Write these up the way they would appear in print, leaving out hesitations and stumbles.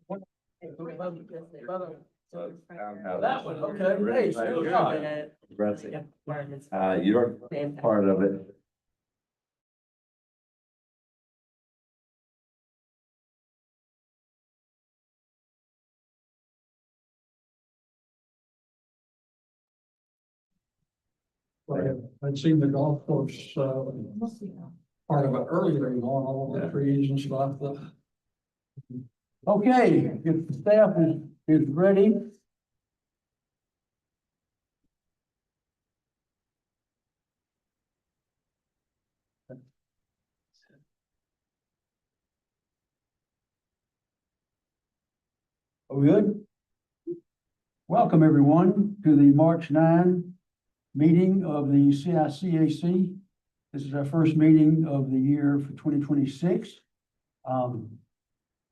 That one, okay. Hey, still got it. You're part of it. I'd seen the golf course, part of it earlier, on all the trees and stuff. Okay, if the staff is ready. Are we good? Welcome, everyone, to the March 9 meeting of the CICAC. This is our first meeting of the year for 2026.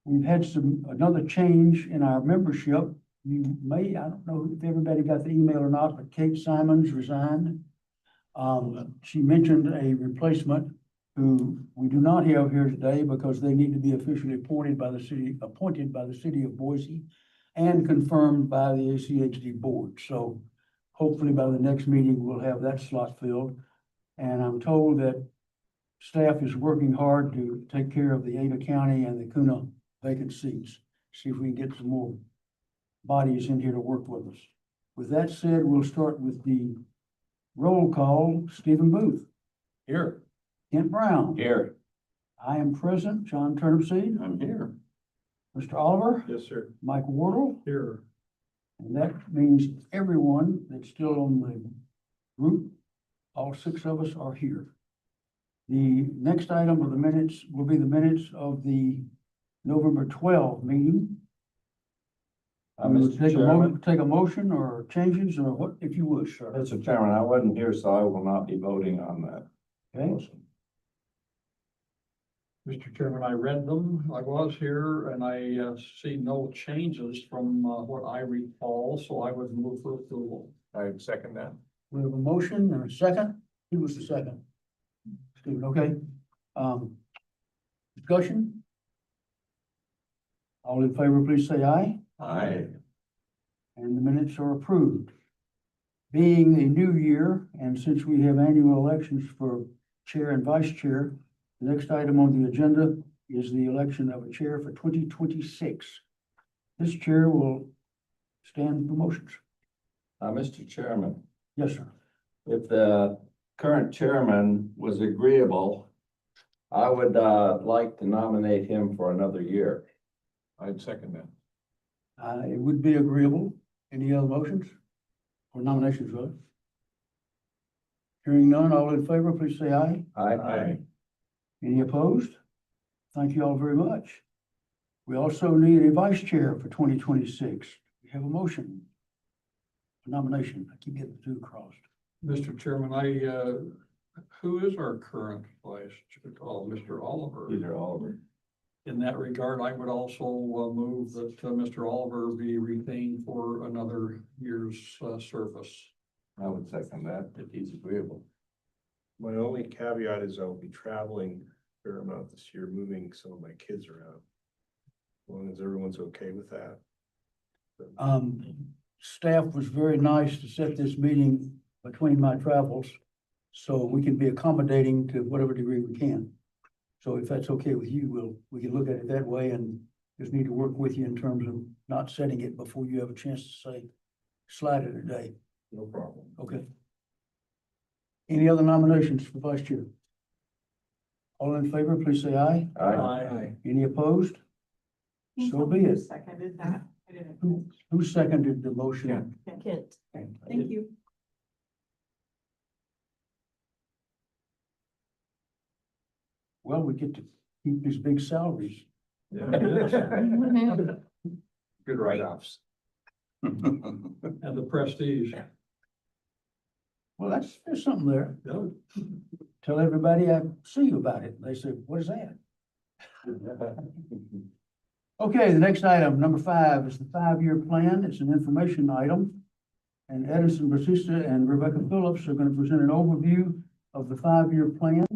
We've had another change in our membership. You may, I don't know if everybody got the email or not, but Kate Simons resigned. She mentioned a replacement who we do not have here today because they need to be officially appointed by the city of Boise and confirmed by the ACHD board. So hopefully by the next meeting, we'll have that slot filled. And I'm told that staff is working hard to take care of the Ada County and the Kuna vacant seats. See if we can get some more bodies in here to work with us. With that said, we'll start with the roll call. Stephen Booth. Here. Kent Brown. Here. I am present. John Turnipseed. I'm here. Mr. Oliver. Yes, sir. Mike Wardle. Here. And that means everyone that's still on the group, all 6 of us are here. The next item of the minutes will be the minutes of the November 12 meeting. Take a motion or changes or what, if you wish, sir. Mr. Chairman, I wasn't here, so I will not be voting on that. Okay. Motion. Mr. Chairman, I read them. I was here and I see no changes from what I recall, so I would move for approval. I would second that. We have a motion and a second. Who was the second? Stephen, okay. Discussion? All in favor, please say aye. Aye. And the minutes are approved. Being a new year, and since we have annual elections for chair and vice chair, the next item on the agenda is the election of a chair for 2026. This chair will stand for motions. Mr. Chairman, Yes, sir. if the current chairman was agreeable, I would like to nominate him for another year. I'd second that. It would be agreeable. Any other motions or nominations, rather? Hearing none, all in favor, please say aye. Aye. Any opposed? Thank you all very much. We also need a vice chair for 2026. We have a motion. A nomination. I keep getting the two crossed. Mr. Chairman, who is our current vice chair? Oh, Mr. Oliver. Peter Oliver. In that regard, I would also move that Mr. Oliver be retained for another year's service. I would second that if he's agreeable. My only caveat is I'll be traveling a fair amount this year, moving some of my kids around. As long as everyone's okay with that. Staff was very nice to set this meeting between my travels, so we can be accommodating to whatever degree we can. So if that's okay with you, we can look at it that way and just need to work with you in terms of not setting it before you have a chance to say, slide it a day. No problem. Okay. Any other nominations for vice chair? All in favor, please say aye. Aye. Any opposed? So be it. Seconded that. I didn't. Who seconded the motion? Kent. Thank you. Well, we get to keep these big salaries. Yeah. Mhm. Good write-offs. And the prestige. Well, there's something there. Yeah. Tell everybody I see you about it. They say, what is that? Okay, the next item, number 5, is the 5-year plan. It's an information item. And Edison Batista and Rebecca Phillips are going to present an overview of the 5-year plan.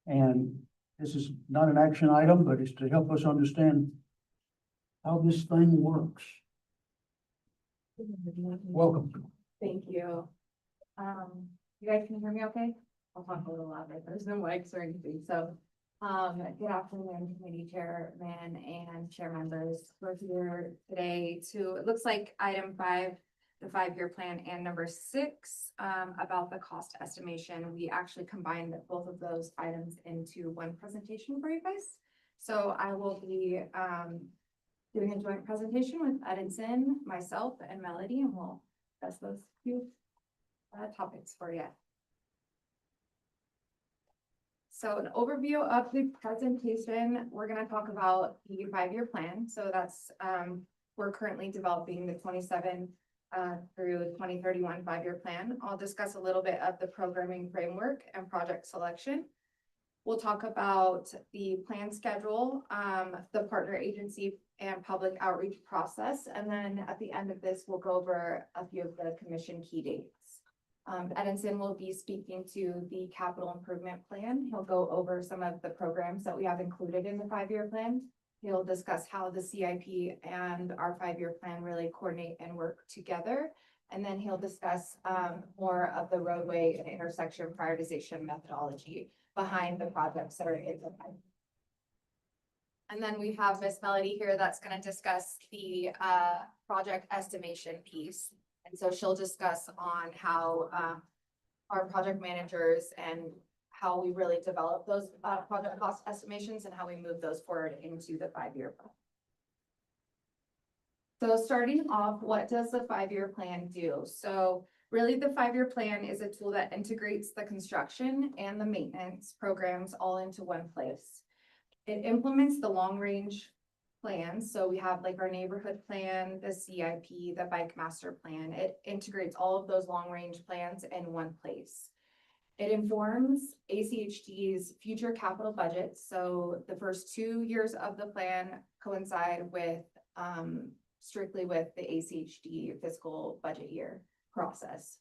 And this is not an action item, but it's to help us understand how this thing works. Welcome. Thank you. You guys can hear me okay? I'll talk a little louder. There's no mics or anything. So, good afternoon, committee chairman and chair members. We're here today to, it looks like item 5, the 5-year plan, and number 6, about the cost estimation. We actually combined both of those items into one presentation for you guys. So I will be, doing a joint presentation with Edinson, myself, and Melody, and we'll discuss those few topics for you. So an overview of the presentation, we're going to talk about the 5-year plan. So that's, we're currently developing the 27 through 2031 5-year plan. I'll discuss a little bit of the programming framework and project selection. We'll talk about the plan schedule, the partner agency and public outreach process. And then at the end of this, we'll go over a few of the commission key dates. Edinson will be speaking to the capital improvement plan. He'll go over some of the programs that we have included in the 5-year plan. He'll discuss how the CIP and our 5-year plan really coordinate and work together. And then he'll discuss more of the roadway and intersection prioritization methodology behind the projects that are in the pipeline. And then we have Miss Melody here that's going to discuss the project estimation piece. And so she'll discuss on how our project managers and how we really develop those project cost estimations and how we move those forward into the 5-year plan. So starting off, what does the 5-year plan do? So really the 5-year plan is a tool that integrates the construction and the maintenance programs all into one place. It implements the long-range plans. So we have like our neighborhood plan, the CIP, the bike master plan. It integrates all of those long-range plans in one place. It informs ACHD's future capital budget. So the first 2 years of the plan coincide with strictly with the ACHD fiscal budget year process.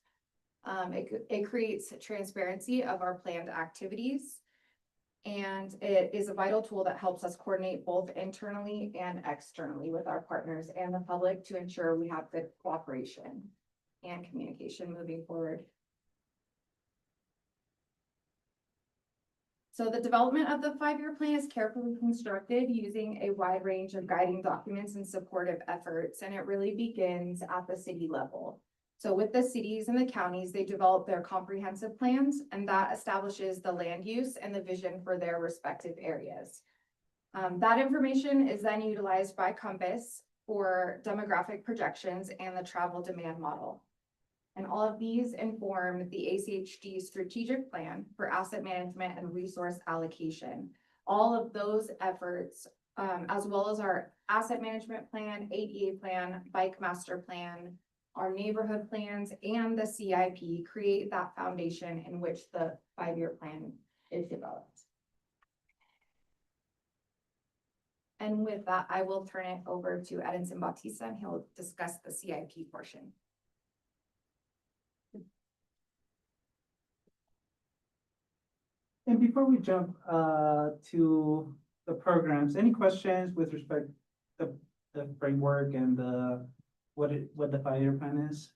It creates transparency of our planned activities. And it is a vital tool that helps us coordinate both internally and externally with our partners and the public to ensure we have good cooperation and communication moving forward. So the development of the 5-year plan is carefully constructed using a wide range of guiding documents and supportive efforts, and it really begins at the city level. So with the cities and the counties, they develop their comprehensive plans, and that establishes the land use and the vision for their respective areas. That information is then utilized by Compass for demographic projections and the travel demand model. And all of these inform the ACHD strategic plan for asset management and resource allocation. All of those efforts, as well as our asset management plan, ADA plan, bike master plan, our neighborhood plans, and the CIP create that foundation in which the 5-year plan is developed. And with that, I will turn it over to Edinson Bautista, and he'll discuss the CIP portion. And before we jump to the programs, any questions with respect to the framework and what the 5-year plan is?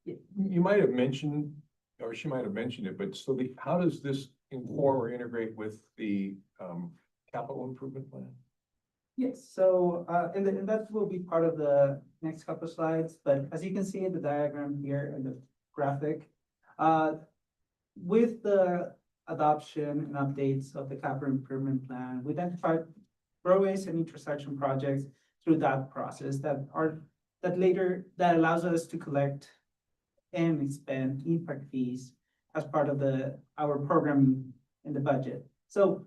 You might have mentioned, or she might have mentioned it, but so how does this inform or integrate with the capital improvement plan? Yes, so and that will be part of the next couple of slides, but as you can see in the diagram here in the graphic, with the adoption and updates of the capital improvement plan, we identified roadways and intersection projects through that process that allows us to collect and spend impact fees as part of our programming in the budget. So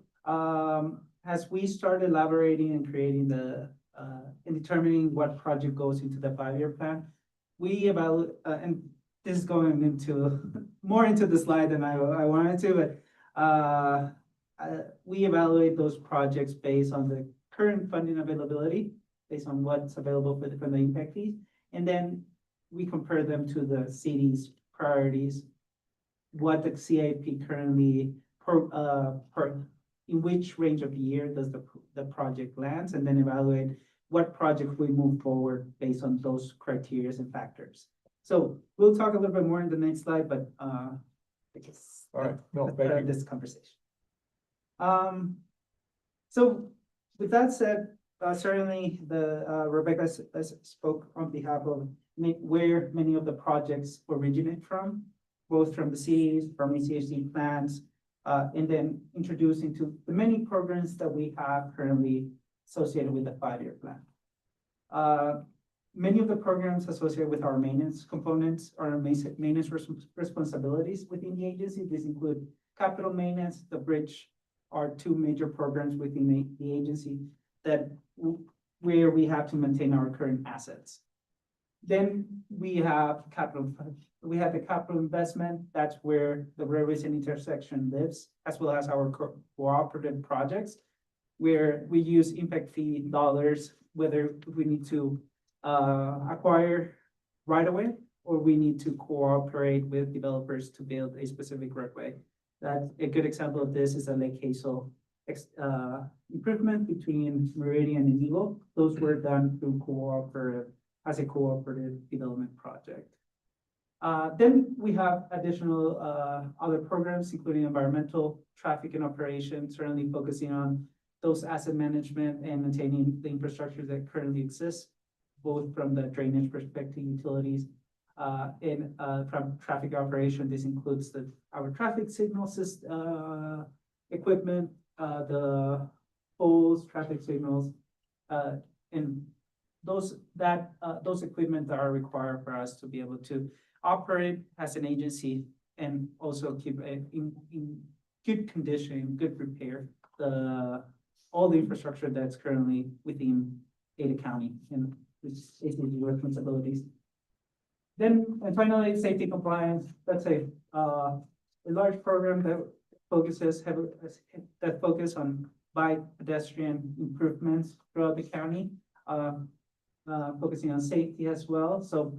as we start elaborating and creating and determining what project goes into the 5-year plan, we evaluate, and this is going into more into the slide than I wanted to, but we evaluate those projects based on the current funding availability, based on what's available from the impact fees, and then we compare them to the city's priorities, what the CIP currently in which range of the year does the project lands, and then evaluate what project we move forward based on those criteria and factors. So we'll talk a little bit more in the next slide, but I guess All right, no, thank you. this conversation. So with that said, certainly Rebecca spoke on behalf of where many of the projects originate from, both from the cities, from ECHD plans, and then introduced into the many programs that we have currently associated with the 5-year plan. Many of the programs associated with our maintenance components are maintenance responsibilities within the agency. These include capital maintenance, the bridge are 2 major programs within the agency that where we have to maintain our current assets. Then we have the capital investment. That's where the railways and intersection lives, as well as our cooperative projects, where we use impact fee dollars, whether we need to acquire right away, or we need to cooperate with developers to build a specific roadway. That a good example of this is a Lake Hazel improvement between Meridian and Eagle. Those were done through as a cooperative development project. Then we have additional other programs, including environmental, traffic and operations, certainly focusing on those asset management and maintaining the infrastructure that currently exists, both from the drainage perspective, utilities, and from traffic operation. This includes our traffic signal system, equipment, the poles, traffic signals, and those equipment that are required for us to be able to operate as an agency and also keep in good condition, good repair, all the infrastructure that's currently within Ada County and its responsibilities. Then, and finally, safety compliance. That's a large program that focuses on bike pedestrian improvements throughout the county, focusing on safety as well. So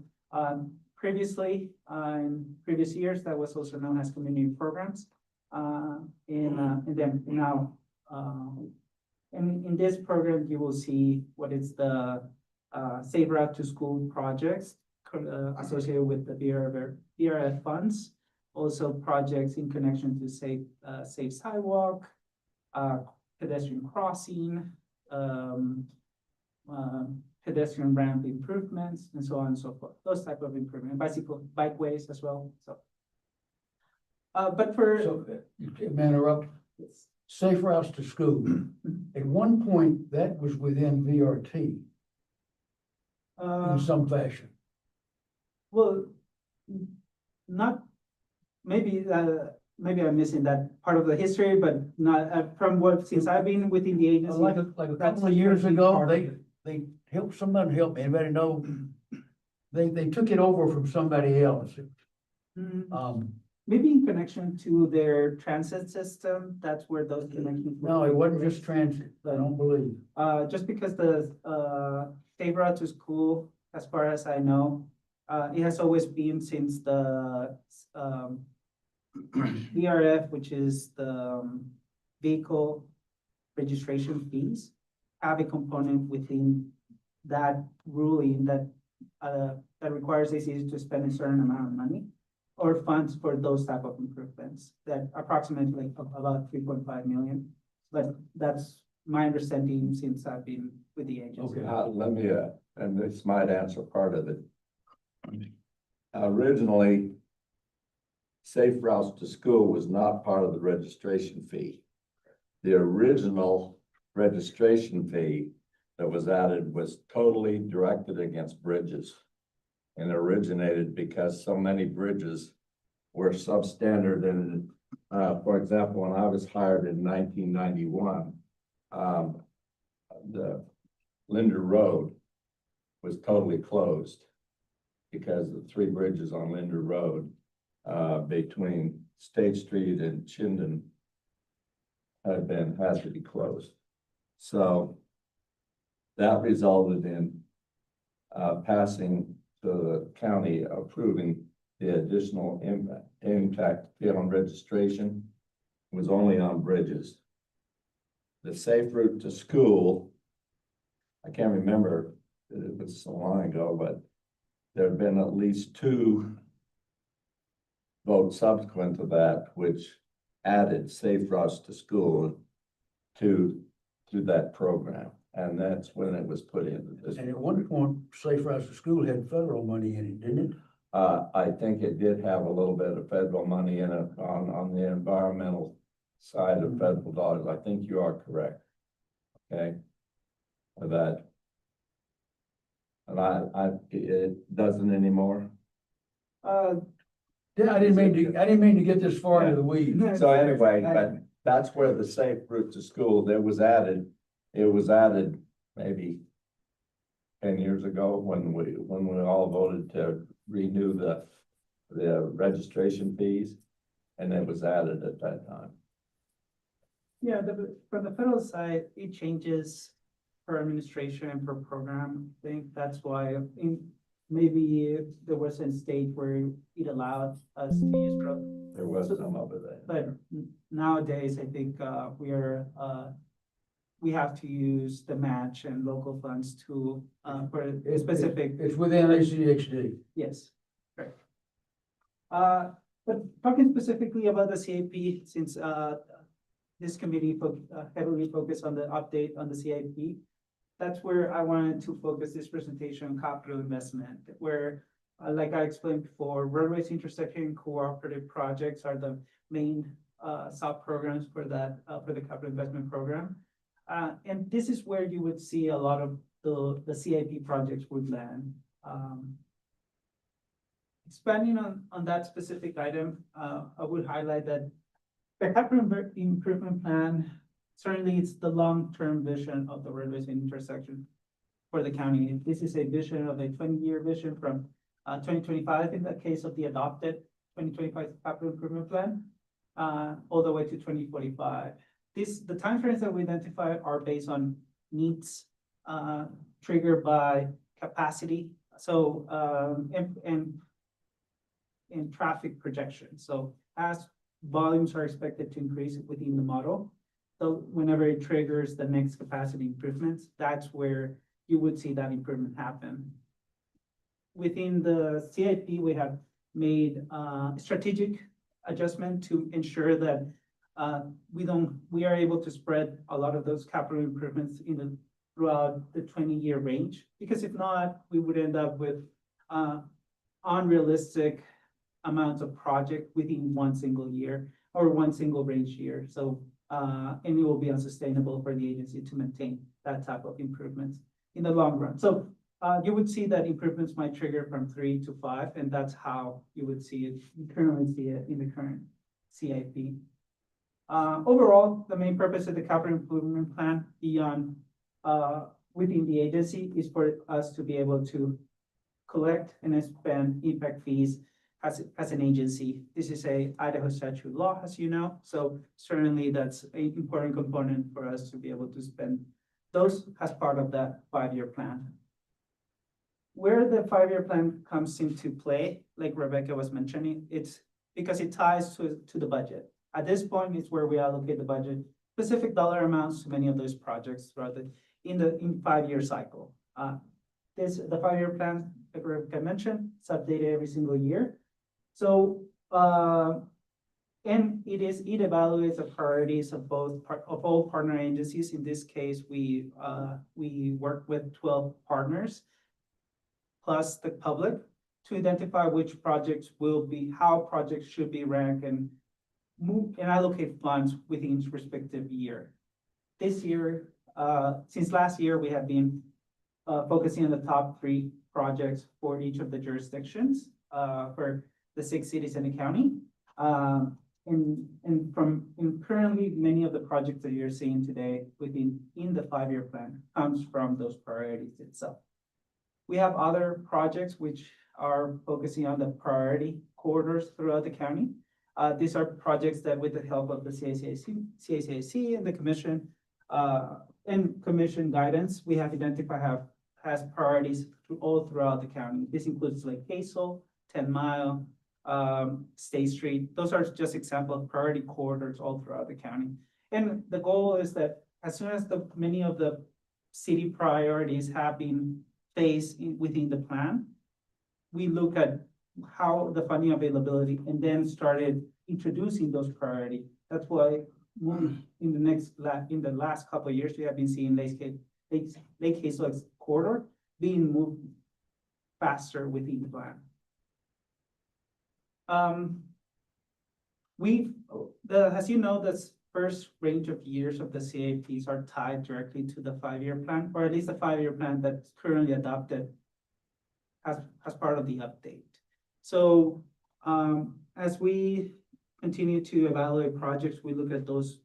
previously, in previous years, that was also known as community programs. And then now, and in this program, you will see what is the Safe Route to School projects associated with the BRF funds. Also projects in connection to safe sidewalk, pedestrian crossing, pedestrian ramp improvements, and so on and so forth. Those type of improvement, bikeways as well. So, but for May I interrupt? yes. Safe routes to school. At one point, that was within VRT in some fashion. Well, not maybe I'm missing that part of the history, but not from what since I've been within the agency. Like a couple of years ago, they helped somebody help me. Anybody know? They took it over from somebody else. Maybe in connection to their transit system, that's where those connections. No, it wasn't just transit, I don't believe. Just because the Safe Route to School, as far as I know, it has always been since the BRF, which is the vehicle registration fees, have a component within that ruling that requires ACs to spend a certain amount of money or funds for those type of improvements that approximately about 3.5 million. But that's my understanding since I've been with the agency. Okay. Let me, and this might answer part of it. Originally, Safe Routes to School was not part of the registration fee. The original registration fee that was added was totally directed against bridges. And originated because so many bridges were substandard. And for example, when I was hired in 1991, the Linder Road was totally closed because the 3 bridges on Linder Road between State Street and Chinden had to be closed. So that resulted in passing to the county approving the additional impact fee on registration was only on bridges. the safe route to school. I can't remember, it was so long ago, but there have been at least 2 votes subsequent to that, which added safe routes to school to that program. And that's when it was put in. And at one point, Safe Routes to School had federal money in it, didn't it? I think it did have a little bit of federal money in it on the environmental side of federal dollars. I think you are correct. Okay. For that. And it doesn't anymore. Yeah, I didn't mean to get this far into the weeds. So anyway, but that's where the safe route to school, it was added maybe 10 years ago when we all voted to renew the registration fees, and it was added at that time. Yeah, from the federal side, it changes per administration and per program. I think that's why maybe there was a state where it allowed us to use growth. There was some of it there. But nowadays, I think we have to use the match and local funds to for a specific. It's within ACHD. Yes, correct. But talking specifically about the CIP, since this committee heavily focused on the update on the CIP, that's where I wanted to focus this presentation on capital investment, where, like I explained before, roadways intersection cooperative projects are the main sub-programs for that for the capital investment program. And this is where you would see a lot of the CIP projects would land. Expanding on that specific item, I would highlight that the capital improvement plan, certainly it's the long-term vision of the roadways intersection for the county. This is a vision of a 20-year vision from 2025 in the case of the adopted 2025 capital improvement plan, all the way to 2045. The timeframes that we identify are based on needs triggered by capacity, so and traffic projections. So as volumes are expected to increase within the model, so whenever it triggers the next capacity improvements, that's where you would see that improvement happen. Within the CIP, we have made strategic adjustment to ensure that we are able to spread a lot of those capital improvements throughout the 20-year range, because if not, we would end up with unrealistic amounts of project within one single year or one single range year. So and it will be unsustainable for the agency to maintain that type of improvements in the long run. So you would see that improvements might trigger from 3 to 5, and that's how you would see it. You currently see it in the current CIP. Overall, the main purpose of the capital improvement plan beyond within the agency is for us to be able to collect and spend impact fees as an agency. This is a Idaho statute law, as you know, so certainly that's an important component for us to be able to spend those as part of that 5-year plan. Where the 5-year plan comes into play, like Rebecca was mentioning, it's because it ties to the budget. At this point, it's where we allocate the budget, specific dollar amounts to many of those projects throughout in 5-year cycle. The 5-year plan, like Rebecca mentioned, it's updated every single year. So, and it evaluates the priorities of all partner agencies. In this case, we work with 12 partners, plus the public, to identify which projects how projects should be ranked and move and allocate funds within each respective year. This year, since last year, we have been focusing on the top 3 projects for each of the jurisdictions for the 6 cities in the county. And currently, many of the projects that you're seeing today in the 5-year plan comes from those priorities itself. We have other projects which are focusing on the priority corridors throughout the county. These are projects that, with the help of the CICAC and the commission and commission guidance, we have identified as priorities all throughout the county. This includes like Hazel, 10 Mile, State Street. Those are just examples of priority corridors all throughout the county. And the goal is that as soon as many of the city priorities have been phased within the plan, we look at how the funding availability and then started introducing those priority. That's why in the last couple of years, we have been seeing Lake Hazel corridor being moved faster within the plan. As you know, the first range of years of the CAPs are tied directly to the 5-year plan, or at least the 5-year plan that's currently adopted as part of the update. So as we continue to evaluate projects, we look at those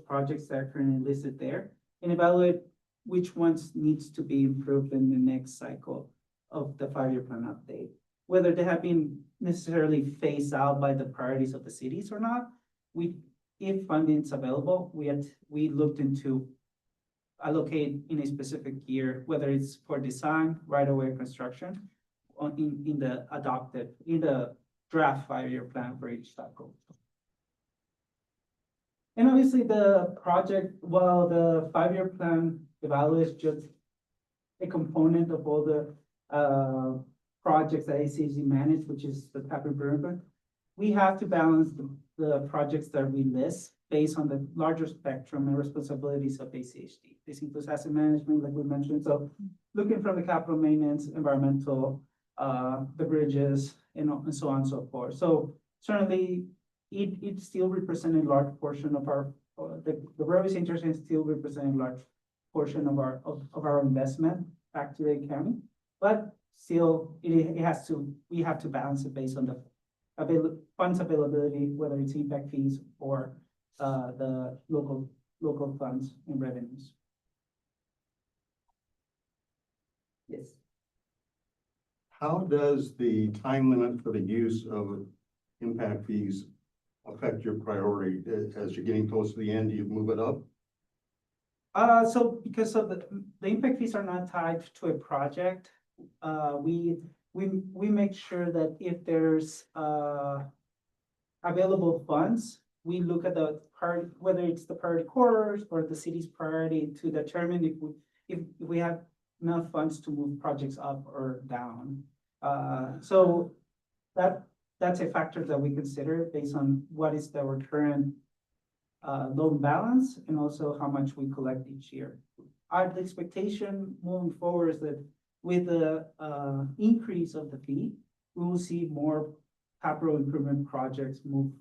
projects that are currently listed there and evaluate which ones needs to be improved in the next cycle of the 5-year plan update. Whether they have been necessarily phased out by the priorities of the cities or not, if funding is available, we looked into allocate in a specific year, whether it's for design, right-of-way construction, or in the draft 5-year plan for each cycle. And obviously the project, while the 5-year plan evaluates just a component of all the projects that ACHD manage, which is the capital improvement, we have to balance the projects that we list based on the larger spectrum and responsibilities of ACHD. This includes asset management, like we mentioned. So looking from the capital maintenance, environmental, the bridges, and so on and so forth. So certainly it still represents a large portion of our, the roads interchange still represent a large portion of our investment back to the county, but still we have to balance it based on the funds availability, whether it's impact fees or the local funds and revenues. Yes. How does the time limit for the use of impact fees affect your priority? As you're getting close to the end, do you move it up? So because of the impact fees are not tied to a project, we make sure that if there's available funds, we look at the part, whether it's the priority corridors or the city's priority, to determine if we have enough funds to move projects up or down. So that's a factor that we consider based on what is our current loan balance and also how much we collect each year. Our expectation moving forward is that with the increase of the fee, we will see more capital improvement projects move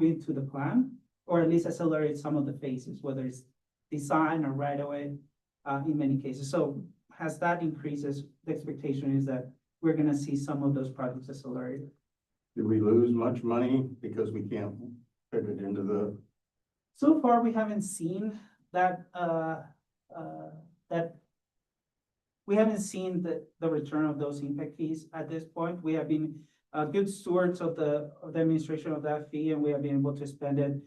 into the plan, or at least accelerate some of the phases, whether it's design or right away in many cases. So as that increases, the expectation is that we're gonna see some of those projects accelerate. Did we lose much money because we can't fit it into the? So far, we haven't seen that, we haven't seen the return of those impact fees at this point. We have been good stewards of the administration of that fee, and we have been able to spend it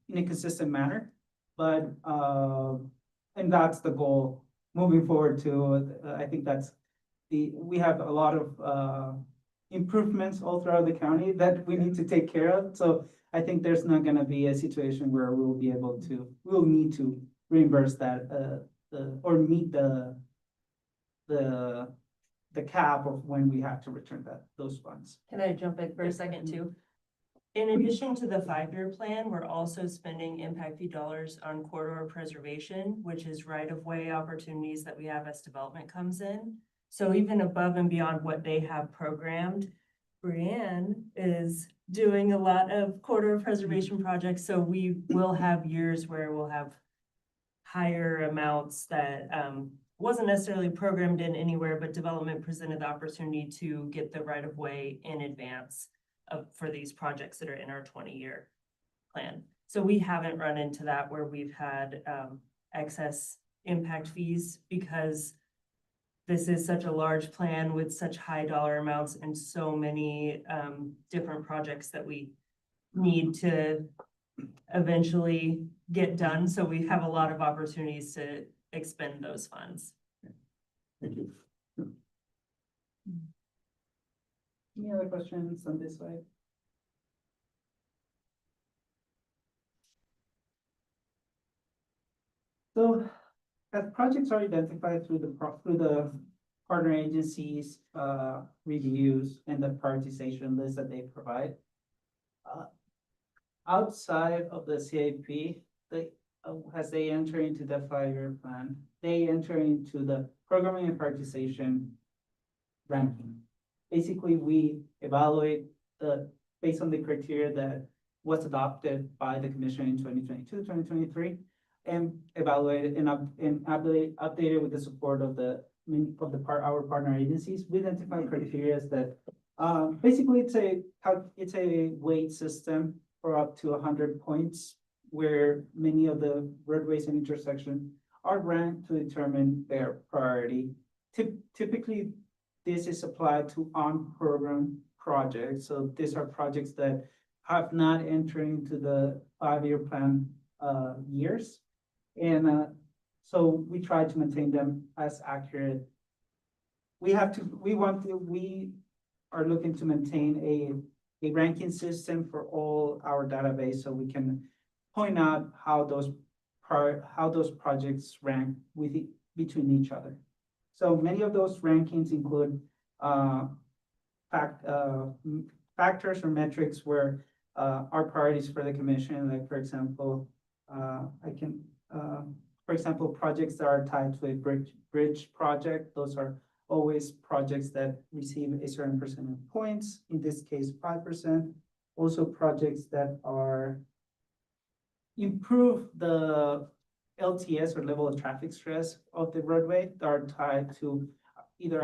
in a consistent manner. But, and that's the goal moving forward too. I think we have a lot of improvements all throughout the county that we need to take care of. So I think there's not gonna be a situation where we'll need to reimburse that, or meet the cap of when we have to return those funds. Can I jump in for a second too? In addition to the 5-year plan, we're also spending impact fee dollars on corridor preservation, which is right-of-way opportunities that we have as development comes in. So even above and beyond what they have programmed, Brianne is doing a lot of corridor preservation projects. So we will have years where we'll have higher amounts that wasn't necessarily programmed in anywhere, but development presented the opportunity to get the right-of-way in advance for these projects that are in our 20-year plan. So we haven't run into that where we've had excess impact fees, because this is such a large plan with such high dollar amounts and so many different projects that we need to eventually get done. So we have a lot of opportunities to expend those funds. Thank you. Any other questions on this side? as projects are identified through through the partner agencies, reviews and the prioritization list that they provide. Outside of the CIP, they, as they enter into the 5-year plan, they enter into the programming and prioritization ranking. Basically, we evaluate based on the criteria that was adopted by the commission in 2022, 2023, and evaluate and update it with the support of our partner agencies. We identify criteria that basically it's a weight system for up to 100 points, where many of the roadways and intersections are ranked to determine their priority. Typically, this is applied to on-program projects. So these are projects that have not entered into the 5-year plan years. And so we try to maintain them as accurate. We are looking to maintain a ranking system for all our database, so we can point out how those projects rank between each other. So many of those rankings include factors or metrics where our priorities for the commission, like for example, projects that are tied to a bridge project, those are always projects that receive a certain percent of points, in this case 5%. Also projects that are improve the LTS or level of traffic stress of the roadway that are tied to either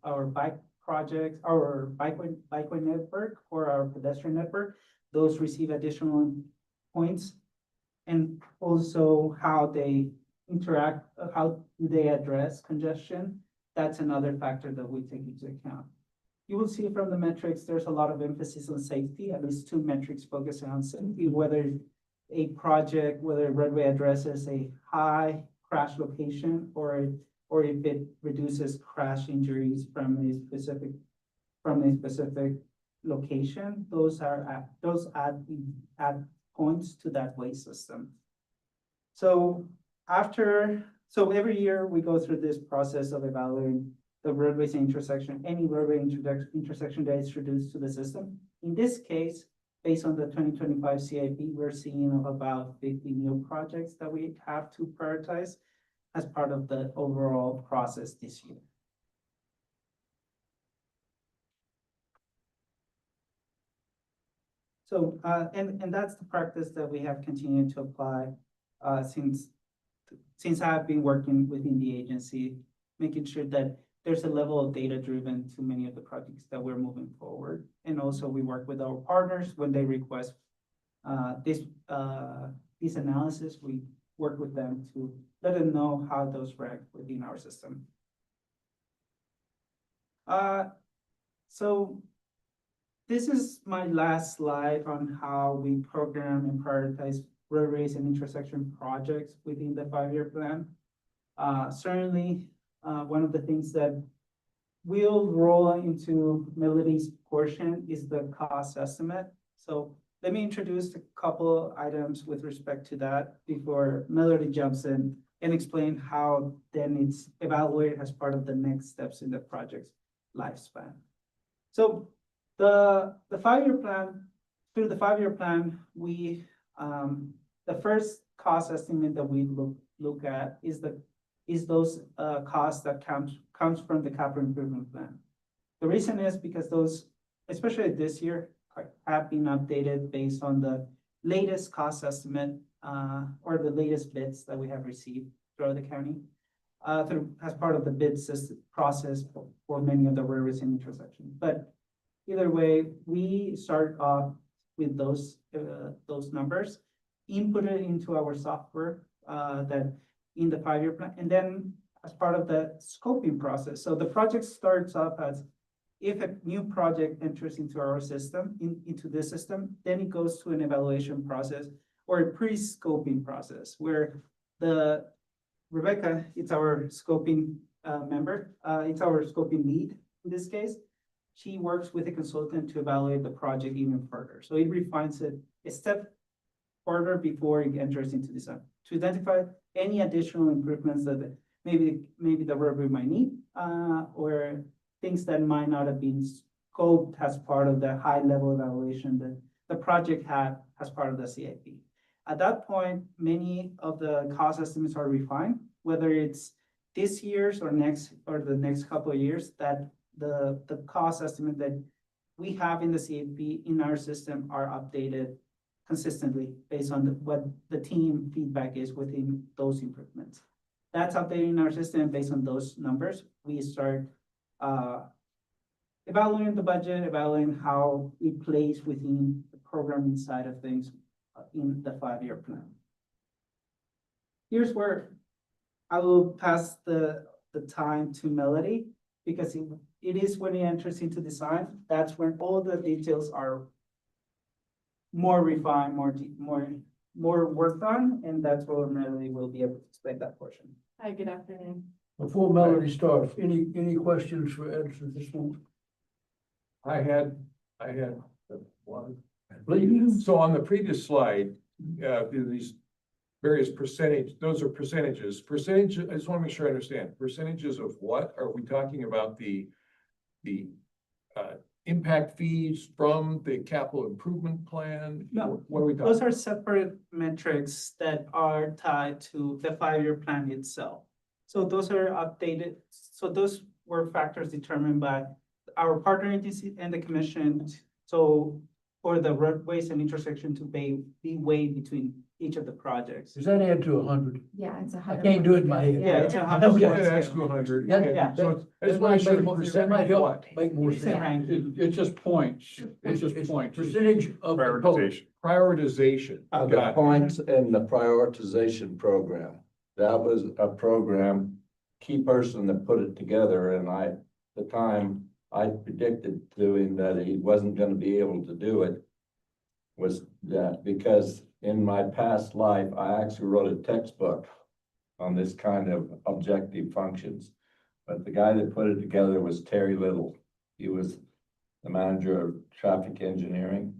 our bike projects, our bikeway network, or our pedestrian network. Those receive additional points. And also how they interact, how do they address congestion? That's another factor that we take into account. You will see from the metrics, there's a lot of emphasis on safety, at least 2 metrics focusing on safety, whether a roadway addresses a high crash location or if it reduces crash injuries from a specific location. Those add points to that weight system. So every year we go through this process of evaluating the roadways and intersection, any roadway intersection that is introduced to the system. In this case, based on the 2025 CIP, we're seeing of about 50 new projects that we have to prioritize as part of the overall process this year. So, and that's the practice that we have continued to apply since I've been working within the agency, making sure that there's a level of data driven to many of the projects that we're moving forward. And also we work with our partners when they request this analysis. We work with them to let them know how those rank within our system. So this is my last slide on how we program and prioritize roadways and intersection projects within the 5-year plan. Certainly, one of the things that will roll into Melody's portion is the cost estimate. So let me introduce a couple items with respect to that before Melody jumps in and explain how then it's evaluated as part of the next steps in the project's lifespan. So the 5-year plan, through the 5-year plan, we the first cost estimate that we look at is those costs that comes from the capital improvement plan. The reason is because those, especially this year, have been updated based on the latest cost estimate or the latest bids that we have received throughout the county as part of the bid system process for many of the roadways and intersections. But either way, we start off with those numbers, input it into our software that in the 5-year plan, and then as part of the scoping process. So the project starts off as if a new project enters into our system, into this system, then it goes to an evaluation process or a pre-scoping process where Rebecca, it's our scoping member, it's our scoping lead in this case. She works with a consultant to evaluate the project even further. So it refines it a step further before it enters into design to identify any additional improvements that maybe the roadway might need, or things that might not have been scoped as part of the high level evaluation that the project had as part of the CIP. At that point, many of the cost estimates are refined, whether it's this year's or the next couple of years, that the cost estimate that we have in the CIP in our system are updated consistently based on what the team feedback is within those improvements. That's updating our system based on those numbers. We start evaluating the budget, evaluating how it plays within the programming side of things in the 5-year plan. Here's where I will pass the time to Melody, because it is when it enters into design, that's when all the details are more refined, more worked on, and that's where Melody will be able to explain that portion. Hi, good afternoon. Before Melody starts, any questions for Edison at this point? I had one. Please. So on the previous slide, these various those are percentages. I just want to make sure I understand. Percentages of what? Are we talking about the impact fees from the capital improvement plan? No, What are we talking? those are separate metrics that are tied to the 5-year plan itself. So those are updated. So those were factors determined by our partner agency and the commission. So for the roadways and intersection to be weighed between each of the projects. Does that add to 100? Yeah, it's I can't do it in my head. Yeah, it's a Okay, 100. that's 200. Yeah, Okay, yeah. so I That just want might to make make more, sure. that might help What? make more It's a sense. ranking. It's just points. It's just It's points. percentage of the total. Prioritization. The Got it. points in the prioritization program, that was a program, key person that put it together, and at the time, I predicted to him that he wasn't gonna be able to do it. Was that because in my past life, I actually wrote a textbook on this kind of objective functions. But the guy that put it together was Terry Little. He was the manager of traffic engineering.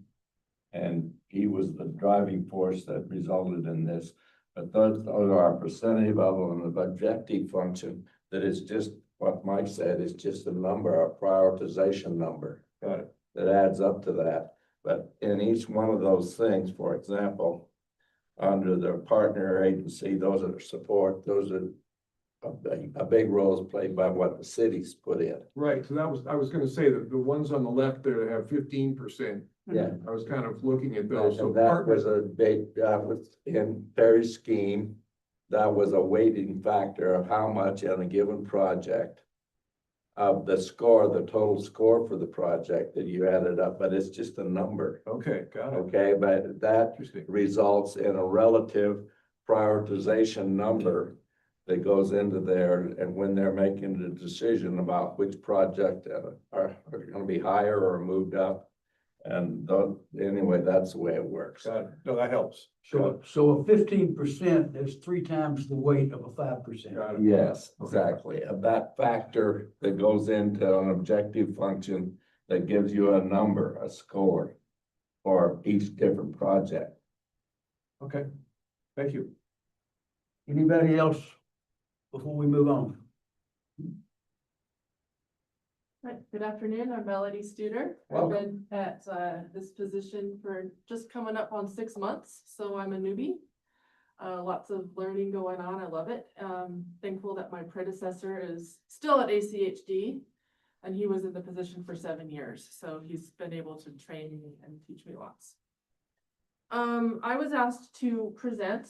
And he was the driving force that resulted in this. But those are our percentage level and the objective function that is just what Mike said, is just a number, a prioritization number. Got it. That adds up to that. But in each one of those things, for example, under the partner agency, those are support, those are a big role is played by what the cities put in. Right, so I was gonna say that the ones on the left there that have 15%, Yeah. I was kind of looking at those. So And that partner, was a big, that was in Terry's scheme, that was a weighting factor of how much on a given project of the score, the total score for the project that you added up, but it's just a number. okay, got it. Okay, but that Interesting. results in a relative prioritization number that goes into there, and when they're making the decision about which project are gonna be higher or moved up. And anyway, that's the way it works. Got it. No, that helps. So a 15% is 3 times the weight of a 5%. Got it. Yes, exactly. And that factor that goes into an objective function that gives you a number, a score for each different project. Okay, thank you. Anybody else before we move on? Right, good afternoon, I'm Melody Studer. I've Welcome. been at this position for just coming up on 6 months, so I'm a newbie. Lots of learning going on, I love it. Thankful that my predecessor is still at ACHD, and he was in the position for 7 years, so he's been able to train me and teach me lots. I was asked to present,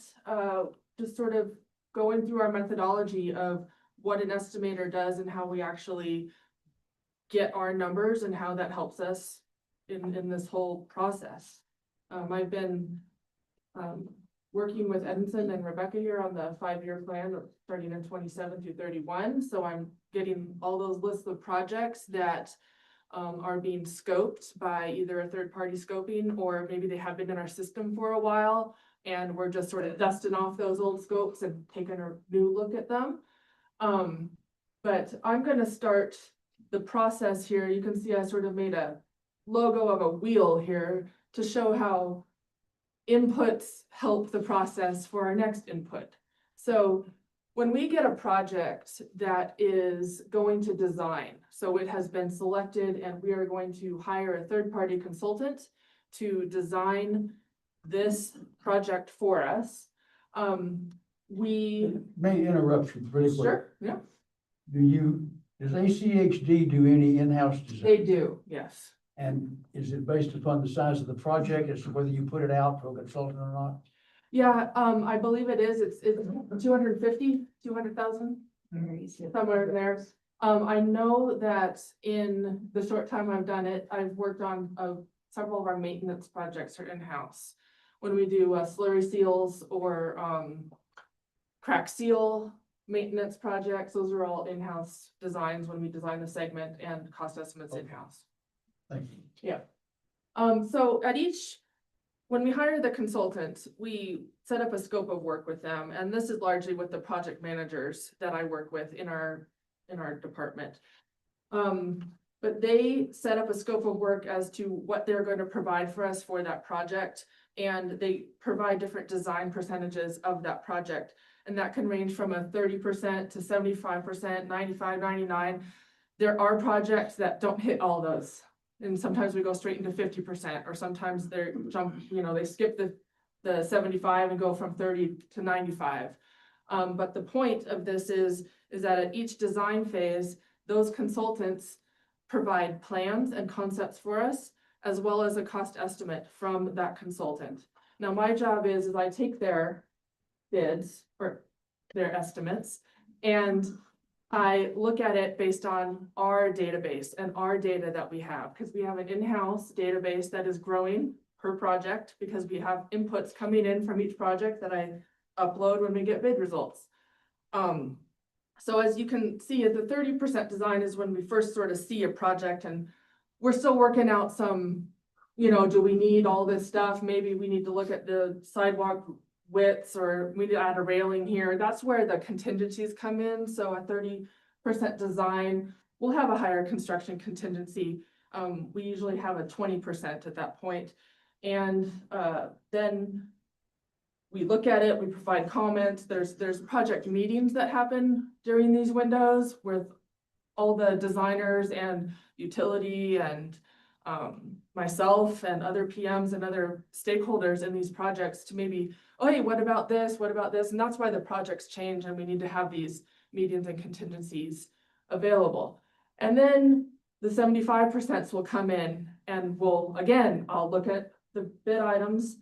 just sort of going through our methodology of what an estimator does and how we actually get our numbers and how that helps us in this whole process. I've been working with Edison and Rebecca here on the 5-year plan starting in 27 through 31. So I'm getting all those lists of projects that are being scoped by either a third-party scoping, or maybe they have been in our system for a while and we're just sort of dusting off those old scopes and taking a new look at them. But I'm gonna start the process here. You can see I sort of made a logo of a wheel here to show how inputs help the process for our next input. So when we get a project that is going to design, so it has been selected and we are going to hire a third-party consultant to design this project for us. We, May interrupt you really quick. sure, yeah, Does ACHD do any in-house design? they do, yes. And is it based upon the size of the project as to whether you put it out for a consultant or not? Yeah, I believe it is, it's 250, 200,000, somewhere in there. I know that in the short time I've done it, I've worked on several of our maintenance projects are in-house. When we do slurry seals or crack seal maintenance projects, those are all in-house designs when we design the segment and cost estimates in-house. Thank you. So when we hire the consultants, we set up a scope of work with them, and this is largely with the project managers that I work with in our department. But they set up a scope of work as to what they're going to provide for us for that project, and they provide different design percentages of that project. And that can range from a 30% to 75%, 95, 99. There are projects that don't hit all those. And sometimes we go straight into 50%, or sometimes they they skip the 75 and go from 30 to 95. But the point of this is that at each design phase, those consultants provide plans and concepts for us, as well as a cost estimate from that consultant. Now, my job is I take their bids or their estimates, and I look at it based on our database and our data that we have, because we have an in-house database that is growing per project, because we have inputs coming in from each project that I upload when we get bid results. So as you can see, the 30% design is when we first sort of see a project, and we're still working out some, do we need all this stuff? Maybe we need to look at the sidewalk widths, or we need to add a railing here. That's where the contingencies come in. So a 30% design, we'll have a higher construction contingency. We usually have a 20% at that point. And then we look at it, we provide comments. There's project meetings that happen during these windows with all the designers and utility and myself and other PMs and other stakeholders in these projects to maybe, oh, hey, what about this? What about this? And that's why the projects change, and we need to have these meetings and contingencies available. And then the 75% will come in, and I'll look at the bid items,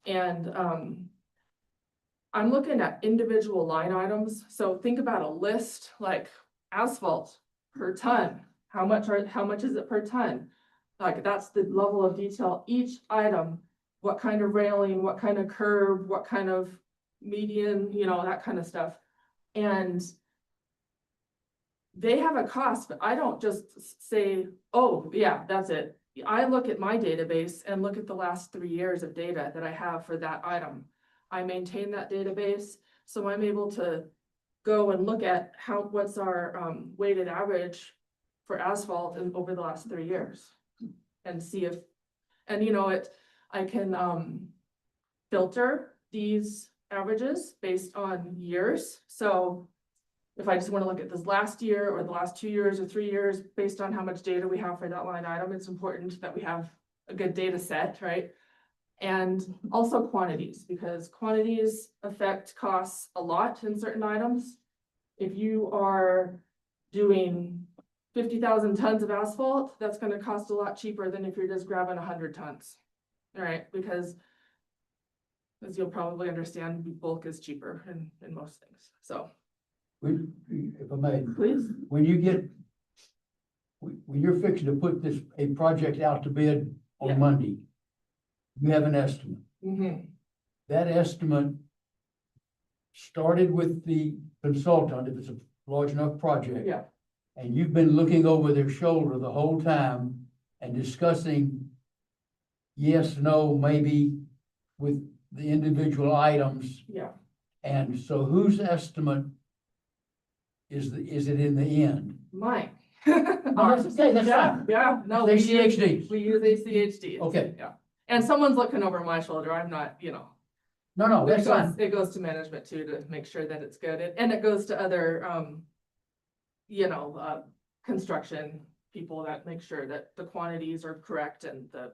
and I'm looking at individual line items. So think about a list like asphalt per ton. How much is it per ton? Like, that's the level of detail. Each item, what kind of railing, what kind of curb, what kind of median, that kind of stuff. And they have a cost, but I don't just say, oh, yeah, that's it. I look at my database and look at the last 3 years of data that I have for that item. I maintain that database, so I'm able to go and look at what's our weighted average for asphalt over the last 3 years, and see if, I can filter these averages based on years. So if I just want to look at this last year or the last 2 years or 3 years, based on how much data we have for that line item, it's important that we have a good data set, right? And also quantities, because quantities affect costs a lot in certain items. If you are doing 50,000 tons of asphalt, that's going to cost a lot cheaper than if you're just grabbing 100 tons. All right, because as you'll probably understand, bulk is cheaper in most things. So, If I may, please. when you're fixing to put a project out to bid Yeah. on Monday, you have an estimate. Mm-hmm. That estimate started with the consultant, if it's a large enough project. Yeah. And you've been looking over their shoulder the whole time and discussing yes, no, maybe with the individual items. Yeah. And so whose estimate is it in the end? Mine. No, that's okay, that's Yeah, fine. yeah, no. It's ACHD. We use ACHD. Okay. Yeah. And someone's looking over my shoulder. I'm not, No, that's fine. It goes to management too, to make sure that it's good, and it goes to other, construction people that make sure that the quantities are correct and the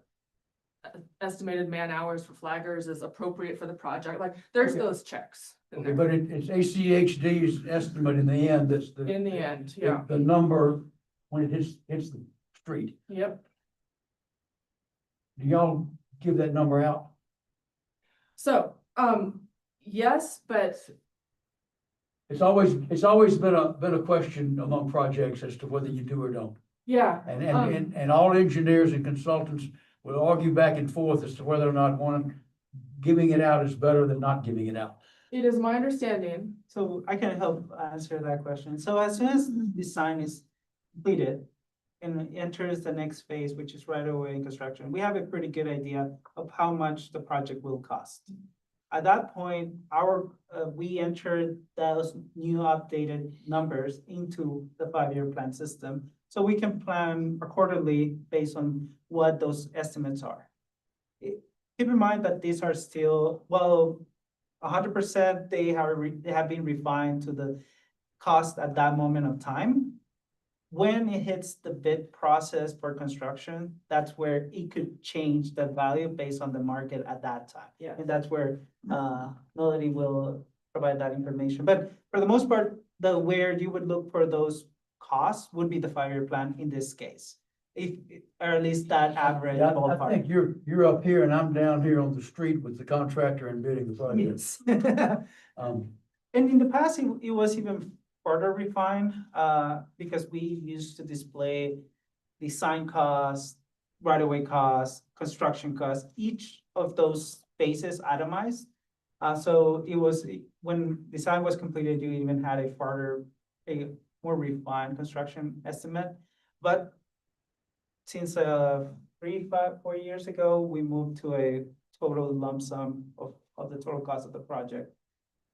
estimated man hours for flaggers is appropriate for the project, like, there's Okay. those checks in Okay, there. but it's ACHD's estimate in the end, that's the. In the end, yeah, The number when it hits the street. yep. Do y'all give that number out? So, yes, but It's always been a question among projects as to whether you do or don't. yeah, And all engineers and consultants will argue back and forth as to whether or not giving it out is better than not giving it out. it is my understanding. So I can help answer that question. So as soon as design is completed and enters the next phase, which is right away construction, we have a pretty good idea of how much the project will cost. At that point, we entered those new updated numbers into the 5-year plan system. So we can plan accordingly based on what those estimates are. Keep in mind that these are still, 100% they have been refined to the cost at that moment of time. When it hits the bid process for construction, that's where it could change the value based on the market at that time. Yeah. And that's where Melody will provide that information. But for the most part, where you would look for those costs would be the 5-year plan in this case. Or at least that average Yeah, I ballpark. think you're up here and I'm down here on the street with the contractor and bidding the project. Yes. Um, And in the past, it was even further refined, because we used to display design costs, right-of-way costs, construction costs, each of those phases itemized. So it was, when design was completed, you even had a more refined construction estimate. But since 3, 5, 4 years ago, we moved to a total lump sum of the total cost of the project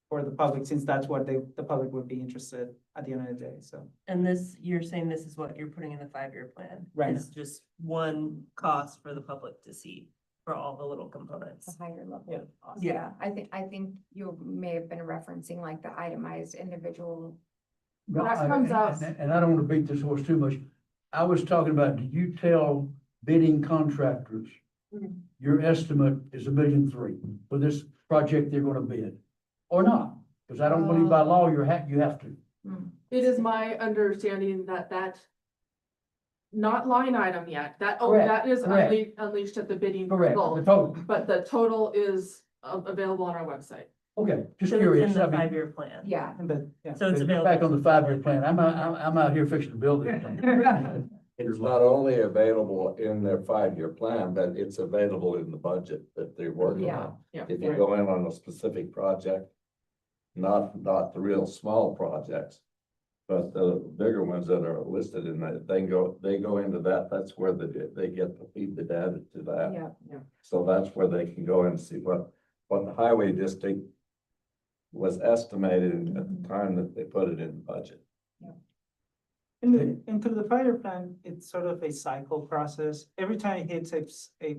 for the public, since that's what the public would be interested at the end of the day, so. And you're saying this is what you're putting in the 5-year plan? Right. It's just one cost for the public to see for all the little components. A higher level. Yeah. cost. Yeah. I think you may have been referencing like the itemized individual. No, That comes out- And I don't want to beat this horse too much. I was talking about, do you tell bidding contractors Mhm. your estimate is $1.3 million for this project they're gonna bid? Or not? Because I don't believe by law you have to. It is my understanding that not line item yet, that Correct, is correct. unleashed at the bidding Correct, the result, total. but the total is available on our website. Okay, just So it's curious. in I the mean, 5-year plan. Yeah. Yeah. So it's get available. back on the 5-year plan. I'm out here fixing to build this thing. It's not only available in their 5-year plan, but it's available in the budget that they're working Yeah. on. Yeah. If you go in on a specific project, not the real small projects, but the bigger ones that are listed in that, they go into that, that's where they get to feed the data to that. Yeah. So that's where they can go and see what the highway district was estimated at the time that they put it in the budget. And through the 5-year plan, it's sort of a cycle process. Every time it hits a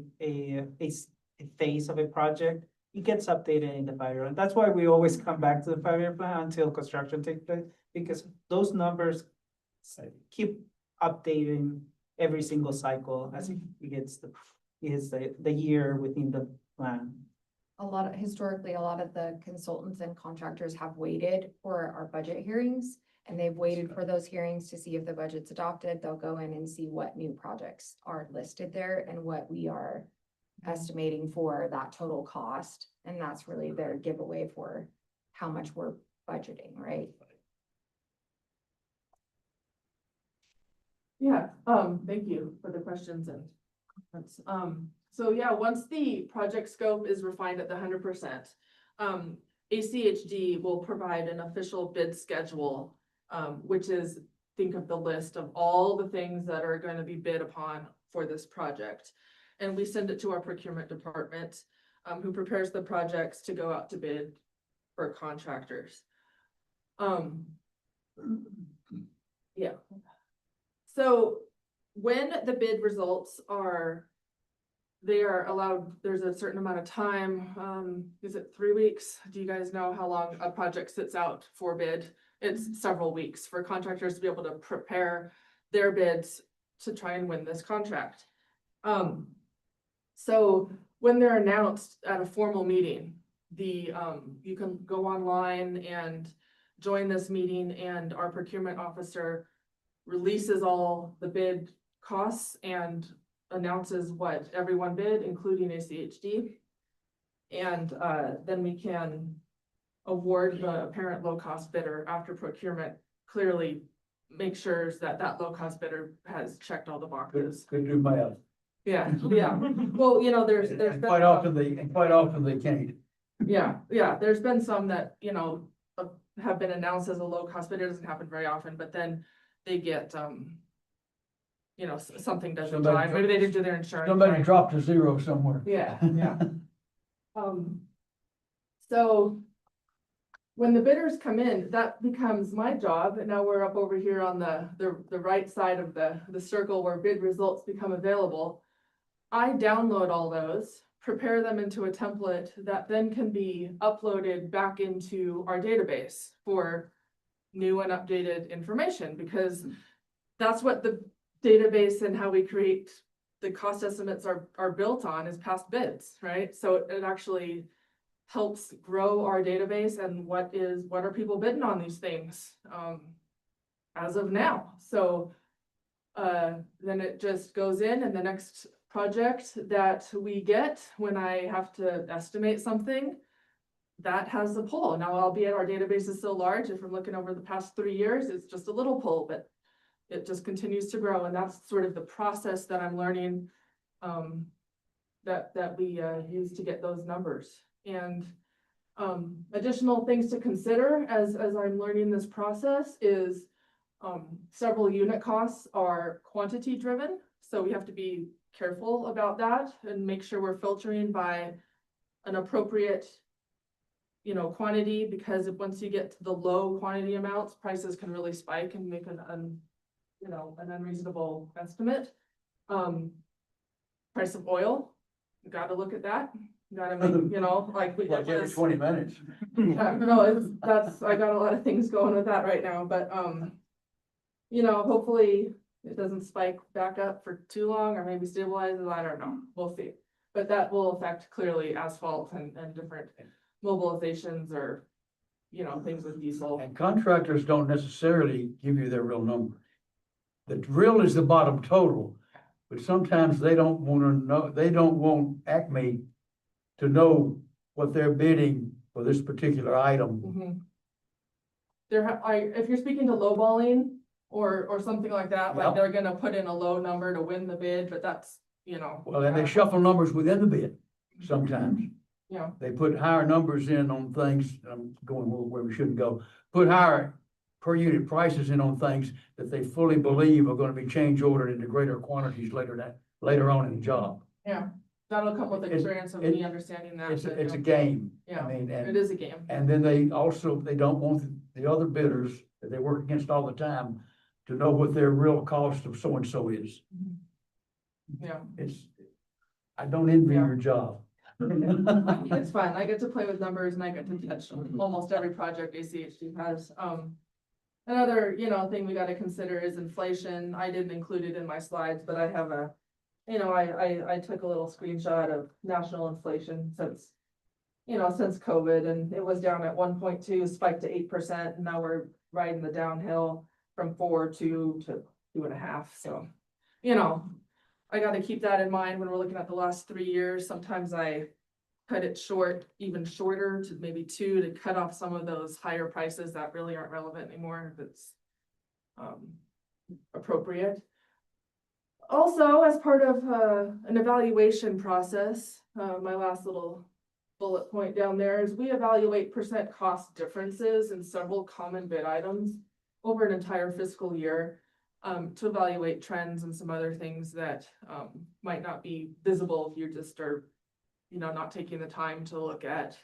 phase of a project, it gets updated in the 5-year. And that's why we always come back to the 5-year plan until construction takes place, because those numbers keep updating every single cycle as it hits the year within the plan. Historically, a lot of the consultants and contractors have waited for our budget hearings. And they've waited for those hearings to see if the budget's adopted. They'll go in and see what new projects are listed there and what we are estimating for that total cost. And that's really their giveaway for how much we're budgeting, right? Yeah, thank you for the questions and comments. So yeah, once the project scope is refined at the 100%, ACHD will provide an official bid schedule, which is, think of the list of all the things that are going to be bid upon for this project. And we send it to our procurement department, who prepares the projects to go out to bid for contractors. Yeah. So when the bid results are they are allowed, there's a certain amount of time, is it 3 weeks? Do you guys know how long a project sits out for bid? It's several weeks for contractors to be able to prepare their bids to try and win this contract. So when they're announced at a formal meeting, you can go online and join this meeting, and our procurement officer releases all the bid costs and announces what everyone bid, including ACHD. And then we can award the apparent low-cost bidder after procurement clearly make sure that that low-cost bidder has checked all the boxes. Could do math. Yeah, yeah. Well, you know, there's And been quite often they can't. yeah, there's been some that, you know, have been announced as a low-cost bidder. It doesn't happen very often, but then they get, you know, something doesn't Somebody jive. Maybe they didn't do their insurance. Somebody right. dropped a zero somewhere. Yeah, yeah. So when the bidders come in, that becomes my job. And now we're up over here on the right side of the circle where bid results become available. I download all those, prepare them into a template that then can be uploaded back into our database for new and updated information, because that's what the database and how we create the cost estimates are built on, is past bids, right? So it actually helps grow our database and what are people bidding on these things as of now. So then it just goes in, and the next project that we get, when I have to estimate something, that has a pull. Now, albeit our database is so large, if we're looking over the past 3 years, it's just a little pull, but it just continues to grow. And that's sort of the process that I'm learning that we use to get those numbers. And additional things to consider as I'm learning this process is several unit costs are quantity driven. So we have to be careful about that and make sure we're filtering by an appropriate, you know, quantity, because once you get to the low quantity amounts, prices can really spike and make an unreasonable estimate. Price of oil, you gotta look at that. You gotta make, you know, like we Like did every this. 20 minutes. No, I got a lot of things going with that right now, but, you know, hopefully it doesn't spike back up for too long, or maybe stabilizes, I don't know, we'll see. But that will affect clearly asphalt and different mobilizations, or, you know, things with diesel. And contractors don't necessarily give you their real number. The real is the bottom total, but sometimes they don't wanna know, they don't want Acme to know what they're bidding for this particular item. Mhm. If you're speaking to lowballing or something like that, like Yep. they're gonna put in a low number to win the bid, but that's, you know. Well, and they shuffle numbers within the bid sometimes. Yeah, They put higher numbers in on things, I'm going where we shouldn't go, put higher per unit prices in on things that they fully believe are gonna be change ordered into greater quantities later on in the job. yeah, that'll come with experience of it- me understanding that. It's, but, it's a yeah. game. Yeah, I mean, It is a game. and then they don't want the other bidders that they work against all the time to know what their real cost of so-and-so is. Yeah. I don't envy Yeah. your job. It's fun. I get to play with numbers, and I get to touch almost every project ACHD has. Another, you know, thing we gotta consider is inflation. I didn't include it in my slides, but I have I took a little screenshot of national inflation since COVID, and it was down at 1.2, spiked to 8%, and now we're riding the downhill from 4 to 2.5. So, you know, I gotta keep that in mind when we're looking at the last 3 years. Sometimes I cut it short, even shorter, to maybe 2, to cut off some of those higher prices that really aren't relevant anymore, if it's appropriate. Also, as part of an evaluation process, my last little bullet point down there is we evaluate percent cost differences in several common bid items over an entire fiscal year, to evaluate trends and some other things that might not be visible if you just are, you know, not taking the time to look at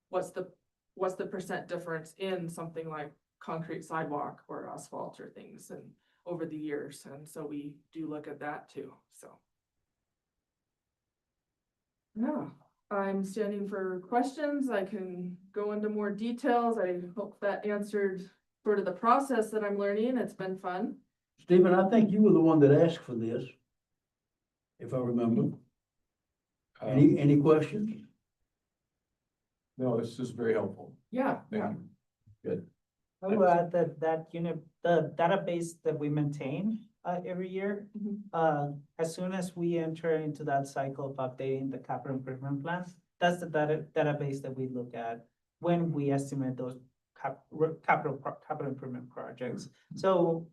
what's the percent difference in something like concrete sidewalk or asphalt or things, and over the years. And so we do look at that too, so. Yeah, I'm standing for questions. I can go into more details. I hope that answered sort of the process that I'm learning. It's been fun. Stephen, I think you were the one that asked for this. If I remember. Any questions? No, this is very helpful. Yeah, Thank yeah. you. I will add that the database that we maintain every year, Mhm. as soon as we enter into that cycle of updating the capital improvement plans, that's the database that we look at when we estimate those capital improvement projects. So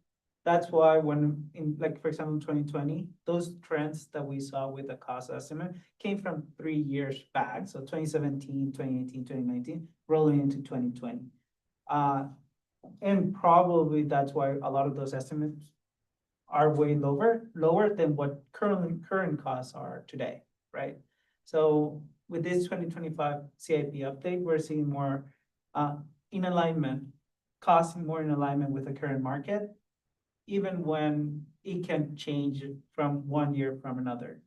that's why when in, like, for example, 2020, those trends that we saw with the cost estimate came from 3 years back. So 2017, 2018, 2019, rolling into 2020. And probably that's why a lot of those estimates are way lower than what current costs are today, right? So with this 2025 CIP update, we're seeing more in alignment, costs more in alignment with the current market, even when it can change from one year from another.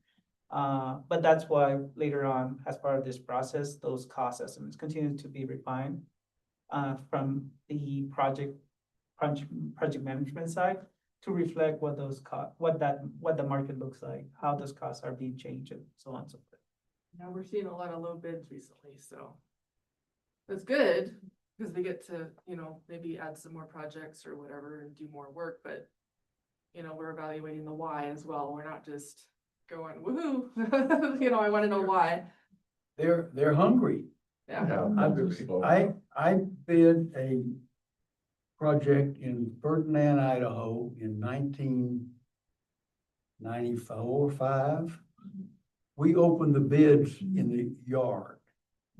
But that's why later on, as part of this process, those cost estimates continue to be refined from the project management side to reflect what those what the market looks like, how those costs are being changed, and so on and so forth. Now we're seeing a lot of low bids recently, so it's good because we get to, maybe add some more projects or whatever and do more work, but we're evaluating the why as well. We're not just going woohoo. I want to know why. They're hungry. Yeah. I bid a project in Ferdinand, Idaho in 1994 or 5. We opened the bids in the yard.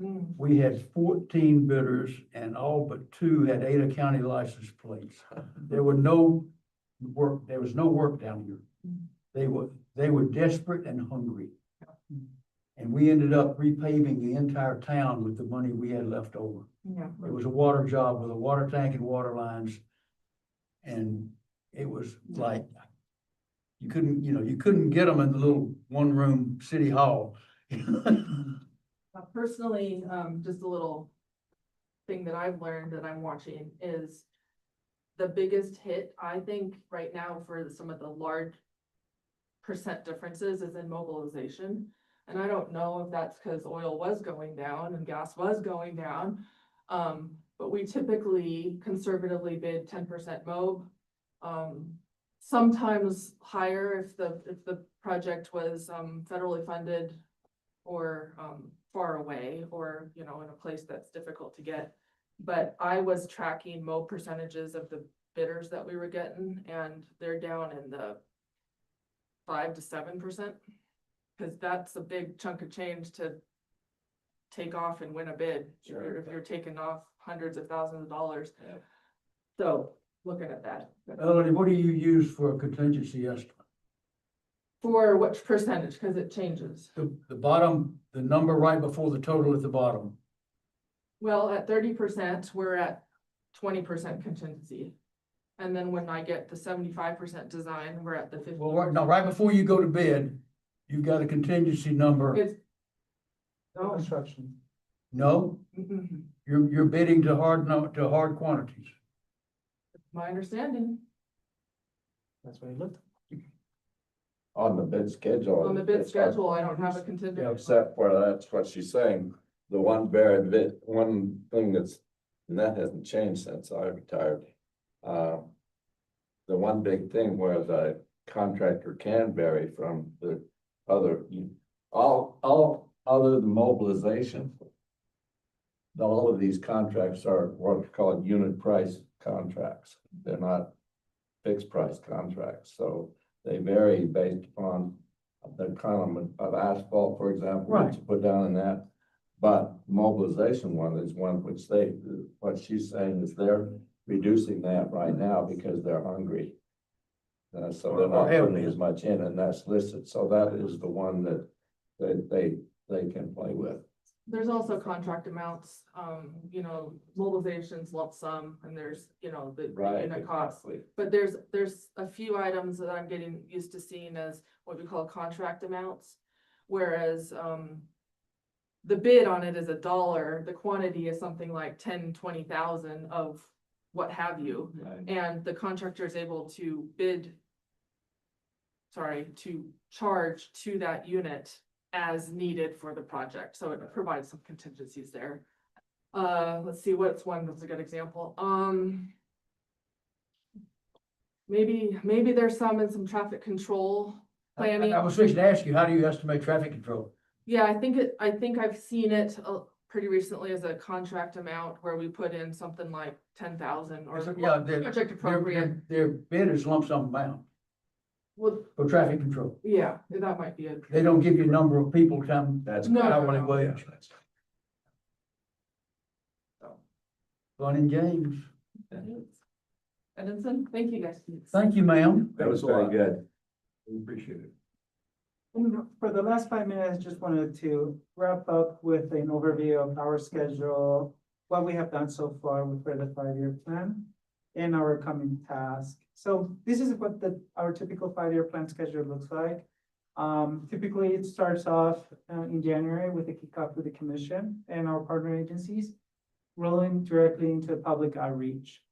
Mm. We had 14 bidders and all but 2 had Ada County license plates. There was no work down here. They were desperate and hungry. And we ended up repaving the entire town with the money we had left over. Yeah. It was a water job with a water tank and water lines. And it was like, you couldn't get them in the little one-room city hall. Personally, just a little thing that I've learned that I'm watching is the biggest hit, I think, right now for some of the large percent differences is in mobilization. And I don't know if that's because oil was going down and gas was going down. But we typically conservatively bid 10% mob. Sometimes higher if the project was federally funded or far away or in a place that's difficult to get. But I was tracking mob percentages of the bidders that we were getting, and they're down in the 5 to 7%. Because that's a big chunk of change to take off and win a bid. Sure. If you're taking off hundreds of thousands of dollars. Yeah. So looking at that. Melody, what do you use for a contingency estimate? For which percentage? Because it changes. The bottom, the number right before the total at the bottom. Well, at 30%, we're at 20% contingency. And then when I get to 75% design, we're at the 50. Well, right before you go to bid, you've got a contingency number. It's. No. Construction. No, Mhm. you're bidding to hard quantities. My understanding. That's what it looked. On the bid schedule. On the bid it's hard- schedule, I don't have a contingency. Except for that's what she's saying, the one thing and that hasn't changed since I retired. The one big thing where the contractor can vary from the other, all other than mobilization. All of these contracts are what's called unit price contracts. They're not fixed price contracts, so they vary based upon the kind of asphalt, for example, what you put down in that. But mobilization one is one which what she's saying is they're reducing that right now because they're hungry. So they're not putting as much in, and that's listed, so that is the one that they can play with. There's also contract amounts, mobilizations lump sum, and there's, the unit costs. Exactly. But there's a few items that I'm getting used to seeing as what we call contract amounts. Whereas, the bid on it is $1, the quantity is something like 10, 20,000 of what have you. Right. And the contractor is able to to charge to that unit as needed for the project, so it provides some contingencies there. Let's see, what's one that's a good example? Maybe there's some in some traffic control planning. I was fixing to ask you, how do you estimate traffic control? Yeah, I think I've seen it pretty recently as a contract amount where we put in something like 10,000 or Yeah, project appropriate. their bid is lump sum amount Well, for traffic control. yeah, that might be it. They don't give you a number of people come. That's No, correct. hourly wage. Fun and games. Edinson, thank you guys. Thank you, ma'am. That was very good. We appreciate it. And for the last 5 minutes, just wanted to wrap up with an overview of our schedule, what we have done so far for the 5-year plan and our coming task. So this is what our typical 5-year plan schedule looks like. Typically, it starts off in January with a kickoff with the commission and our partner agencies, rolling directly into public outreach.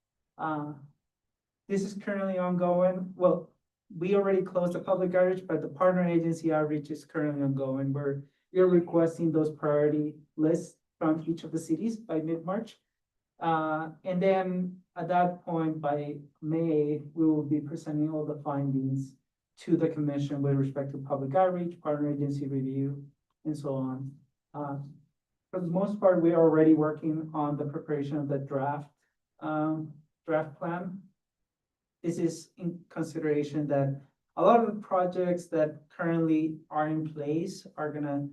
This is currently ongoing. Well, we already closed the public outreach, but the partner agency outreach is currently ongoing. We're requesting those priority lists from each of the cities by mid-March. And then at that point, by May, we will be presenting all the findings to the commission with respect to public outreach, partner agency review, and so on. For the most part, we are already working on the preparation of the draft plan. This is in consideration that a lot of the projects that currently are in place are gonna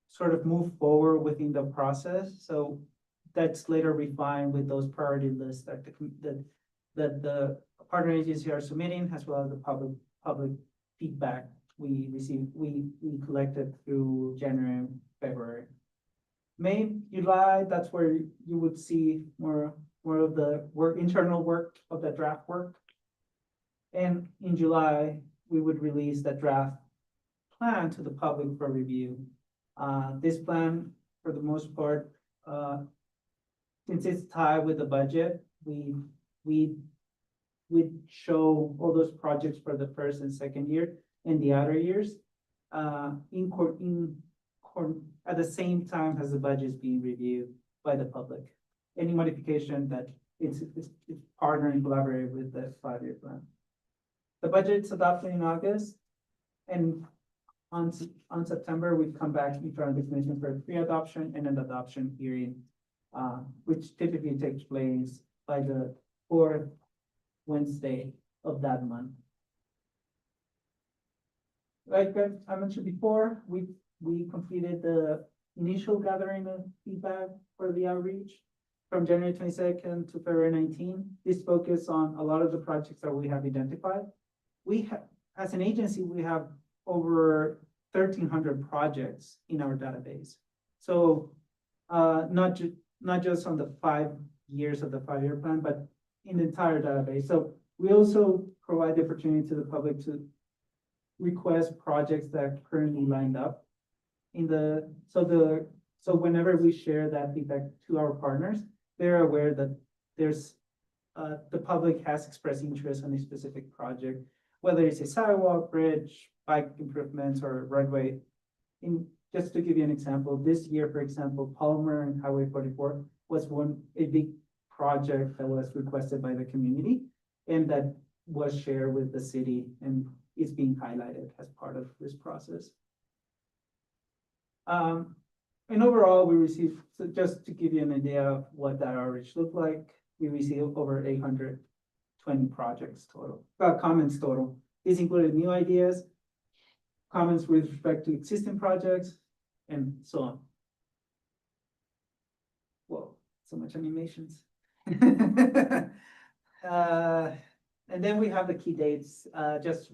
sort of move forward within the process. So that's later refined with those priority lists that the partner agencies are submitting, as well as the public feedback we received, we collected through January and February. May, July, that's where you would see more of the internal work of the draft work. And in July, we would release the draft plan to the public for review. This plan, for the most part, since it's tied with the budget, we show all those projects for the first and second year and the other years at the same time as the budget is being reviewed by the public. Any modification that it's partner and collaborate with the 5-year plan. The budget's adopted in August, and on September, we come back in front of the commission for pre-adoption and an adoption hearing, which typically takes place by the 4th Wednesday of that month. Like I mentioned before, we completed the initial gathering of feedback for the outreach from January 22nd to February 19. This focused on a lot of the projects that we have identified. As an agency, we have over 1,300 projects in our database. So not just on the 5 years of the 5-year plan, but in the entire database. So we also provide the opportunity to the public to request projects that are currently lined up so whenever we share that feedback to our partners, they're aware that there's the public has expressed interest in a specific project, whether it's a sidewalk, bridge, bike improvements, or roadway. Just to give you an example, this year, for example, Palmer and Highway 44 was a big project that was requested by the community and that was shared with the city and is being highlighted as part of this process. And overall, we received, so just to give you an idea of what that outreach looked like, we received over 820 projects total, comments total. This included new ideas, comments with respect to existing projects, and so on. Whoa, so much animations. And then we have the key dates, just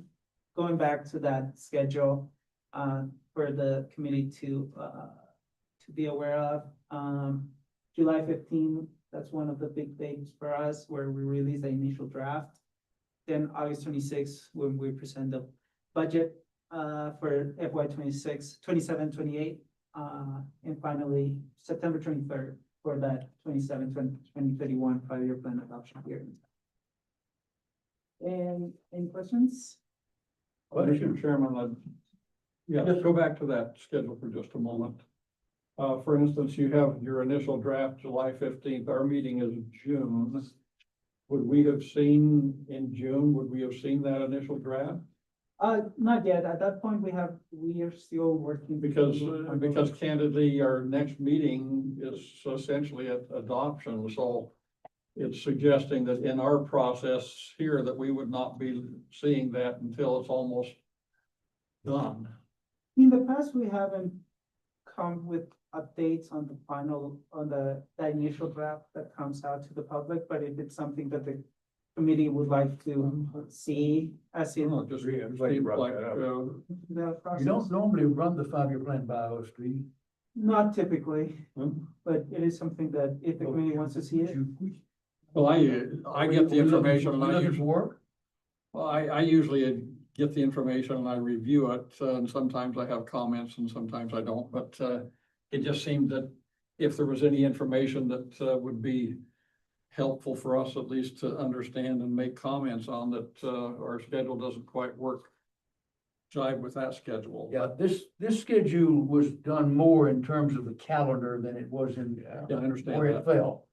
going back to that schedule for the committee to be aware of. July 15, that's one of the big dates for us where we release the initial draft. Then August 26, when we present the budget for FY 27, 28. And finally, September 23rd for that 2031 5-year plan adoption hearing. And any questions? Mr. Chairman, just go back to that schedule for just a moment. For instance, you have your initial draft July 15th, our meeting is June. Would we have seen in June, would we have seen that initial draft? Not yet. At that point, we are still working. Because candidly, our next meeting is essentially at adoption, so it's suggesting that in our process here that we would not be seeing that until it's almost done. In the past, we haven't come with updates on the final, on the initial draft that comes out to the public, but if it's something that the committee would like to see as in No, just Yeah, I'm glad you seems brought like, that up. the You process. don't normally run the 5-year plan by us, do you? Not typically, Hmm? but it is something that if the committee wants to see it. Well, I get the information and We I looking usually, for work? well, I usually get the information and I review it, and sometimes I have comments and sometimes I don't, but, it just seemed that if there was any information that, would be helpful for us at least to understand and make comments on that, our schedule doesn't quite jive with that schedule. Yeah, this schedule was done more in terms of the calendar than it was in Yeah, I understand where it that. fell.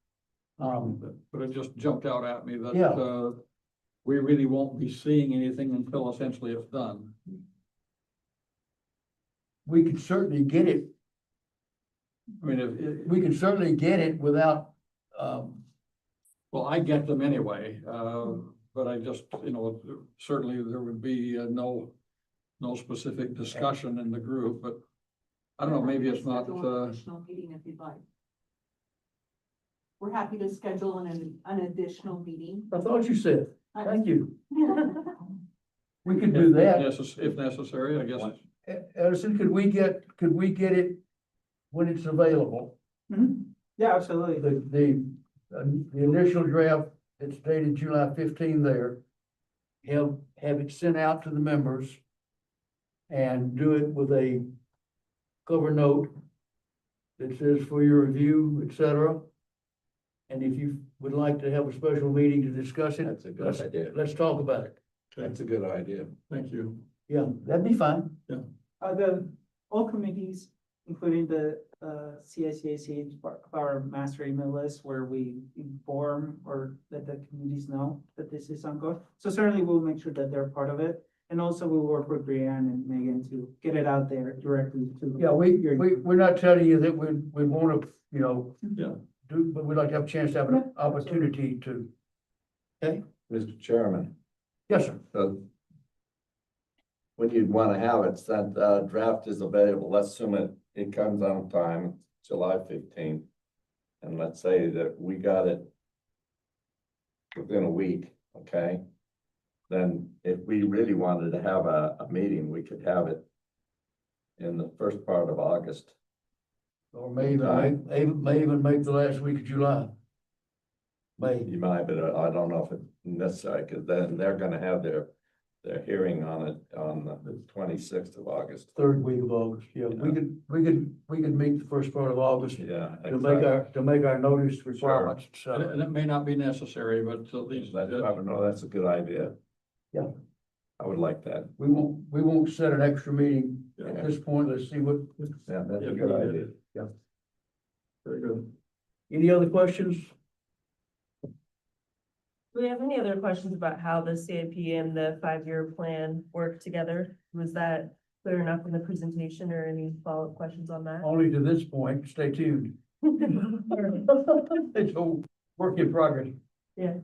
But it just jumped out at me that, Yeah. we really won't be seeing anything until essentially it's done. We could certainly get it, I mean, if, we can certainly get it without, well, I get them anyway, but I just, certainly there would be no specific discussion in the group, but I don't know, maybe it's not, Schedule an additional meeting if you'd like. We're happy to schedule an additional meeting. I thought you said, thank you. We could do that. if necessary, I guess. Edison, could we get it when it's available? Yeah, absolutely. The initial draft, it's dated July 15 there. Have it sent out to the members and do it with a cover note that says for your review, et cetera. And if you would like to have a special meeting to discuss it, That's a good idea. let's talk about it. That's a good idea. Thank you. Yeah, that'd be fine. All committees, including the CICAC, is part of our master email list where we inform or let the communities know that this is ongoing. So certainly we'll make sure that they're part of it. And also we'll work with Brianne and Megan to get it out there directly to. Yeah, we're not telling you that we want to, Yeah. but we'd like to have a chance to have an opportunity to. Okay, Mr. Chairman, yes, sir. when you'd want to have it, that draft is available. Let's assume it comes on time, July 15th. And let's say that we got it within a week, okay? Then if we really wanted to have a meeting, we could have it in the first part of August. Or may even make the last week of July. May. You might, but I don't know if it's necessary, because then they're gonna have their hearing on it on the 26th of August. Third week of August, yeah, we could meet the first part of August Yeah. to make our notice requirements, And so. it may not be necessary, but at least. I don't know, that's a good idea. Yeah. I would like that. We won't set an extra meeting at Yeah. this point, let's see what, Yeah, that's a Yeah, good yeah. idea. Very good. any other questions? Do we have any other questions about how the CIP and the 5-year plan work together? Was that clear enough in the presentation or any follow-up questions on that? Only to this point, stay tuned. It's a work in progress. Yeah.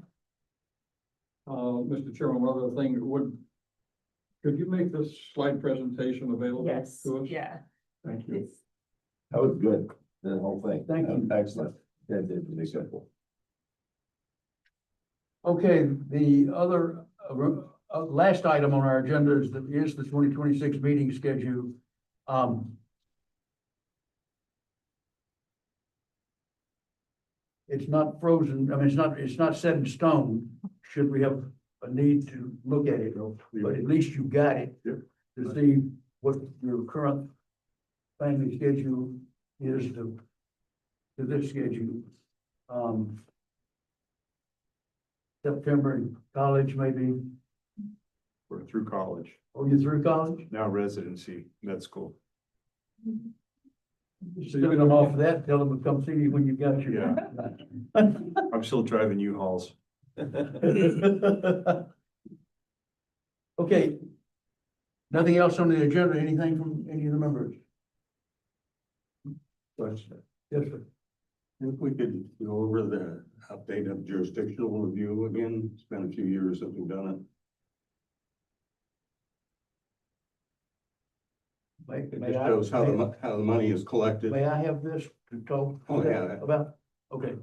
Mr. Chairman, one other thing, could you make this slide presentation available to us? Yes, yeah. Thank you. That was good, the whole thing. Thank you. Excellent. Yeah, did really simple. Okay, the other, last item on our agenda is the 2026 meeting schedule. It's not frozen, I mean, it's not set in stone, should we have a need to look at it, but at least you got it. Yep. To see what your current family schedule is to this schedule. September in college maybe, We're through college, or you through college? now residency, med school. So you're gonna offer that, tell them to come see you when you got your. Yeah. I'm still driving U-Hauls. Okay. Nothing else on the agenda, anything from any of the members? Question. Yes, sir. If we could go over the update of jurisdictional review again, it's been a few years since we've done it. It just shows how the money is collected. May I have this to talk? Oh, yeah. About, okay,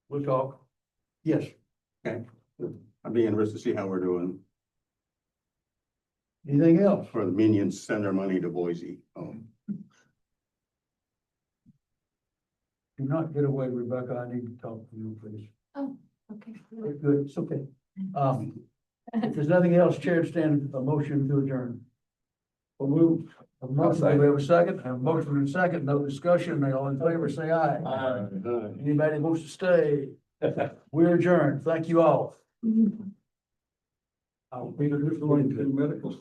we'll talk. Yes, I'd be interested to see how we're doing, anything else? or the minions send their money to Boise. Do not get away, Rebecca, I need to talk to you, please. Oh, okay. Good, it's okay. If there's nothing else, Chair, stand a motion to adjourn. We'll move. A motion, do we have a second? A motion and a second, no discussion, all in favor, say aye. Anybody wants to stay? We're adjourned, thank you all. I'll be the medical